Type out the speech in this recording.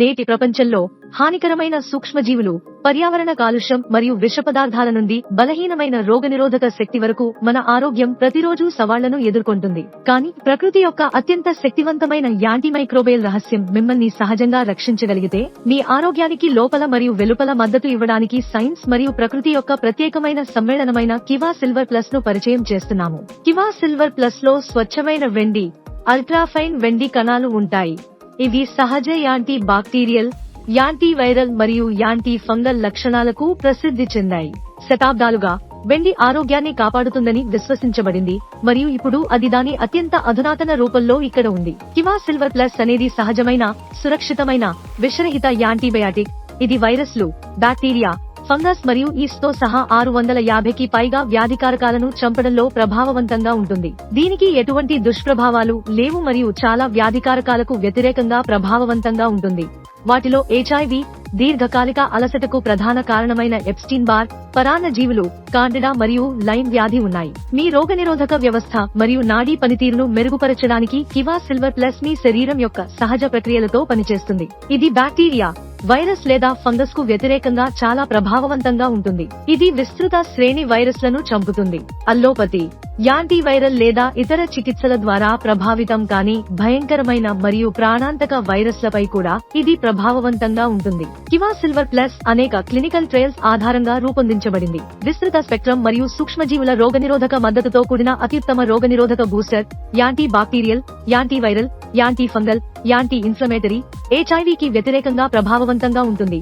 నేటి ప్రపంచంలో హానికరమైన సూక్ష్మజీవులు, పర్యావరణ కాలుష్యం మరియు విష పదార్థాల నుండి బలహీనమైన రోగనిరోధక శక్తి వరకు మన ఆరోగ్యం ప్రతిరోజు సవాళ్లను ఎదుర్కొంటుంది. కానీ ప్రకృతి యొక్క అత్యంత శక్తివంతమైన యాంటీమైక్రోబియల్ రహస్యం మిమ్మల్ని సహజంగా రక్షించగలిగితే, మీ ఆరోగ్యానికి లోపల మరియు వెలుపల మద్దతు ఇవ్వడానికి సైన్స్ మరియు ప్రకృతి యొక్క ప్రత్యేకమైన సమ్మేళనమైన కివా సిల్వర్ ప్లస్ ను పరిచయం చేస్తున్నాము. కివా సిల్వర్ ప్లస్ లో స్వచ్ఛమైన వెండి, అల్ట్రాఫైన్ వెండి కణాలు ఉంటాయి. ఇవి సహజ యాంటీ బాక్టీరియల్, యాంటీవైరల్ మరియు యాంటీ ఫంగల్ లక్షణాలకు ప్రసిద్ధి చెందాయి. శతాబ్దాలుగా వెండి ఆరోగ్యాన్ని కాపాడుతుందని విశ్వసించబడింది, మరియు ఇప్పుడు అది దాని అత్యంత అధునాతన రూపంలో ఇక్కడ ఉంది. కివా సిల్వర్ ప్లస్ అనేది సహజమైన, సురక్షితమైన, విషరహిత యాంటీబయాటిక్. ఇది వైరస్లు, బ్యాక్టీరియా, ఫంగస్ మరియు ఈస్ట్ తో సహా 650కి పైగా వ్యాధికారకాలను చంపడంలో ప్రభావవంతంగా ఉంటుంది. దీనికి ఎటువంటి దుష్ప్రభావాలు లేవు మరియు చాలా వ్యాధికారకాలకు వ్యతిరేకంగా ప్రభావవంతంగా ఉంటుంది. వాటిలో HIV, దీర్ఘకాలిక అలసటకు ప్రధాన కారణమైన ఎప్స్టీన్ బార్, పరాన్నజీవులు, కాండిడా మరియు లైమ్ వ్యాధి ఉన్నాయి. మీ రోగనిరోధక వ్యవస్థ మరియు నాడీ పనితీరును మెరుగుపరచడానికి కివా సిల్వర్ ప్లస్ మీ శరీరం యొక్క సహజ ప్రక్రియలతో పనిచేస్తుంది. ఇది బ్యాక్టీరియా, వైరస్ లేదా ఫంగస్ కు వ్యతిరేకంగా చాలా ప్రభావవంతంగా ఉంటుంది. ఇది విస్తృత శ్రేణి వైరస్లను చంపుతుంది. అల్లోపతి, యాంటీవైరల్ లేదా ఇతర చికిత్సల ద్వారా ప్రభావితం కాని భయంకరమైన మరియు ప్రాణాంతక వైరస్లపై కూడా ఇది ప్రభావవంతంగా ఉంటుంది. కివా సిల్వర్ ప్లస్ అనేక క్లినికల్ ట్రయల్స్ ఆధారంగా రూపొందించబడింది. విస్తృత స్పెక్ట్రం మరియు సూక్ష్మజీవుల రోగనిరోధక మద్దతుతో కూడిన అత్యుత్తమ రోగనిరోధక booster, anti bacterial, antiviral, anti fungal, anti inflammatory, HIV కి వ్యతిరేకంగా ప్రభావవంతంగా ఉంటుంది.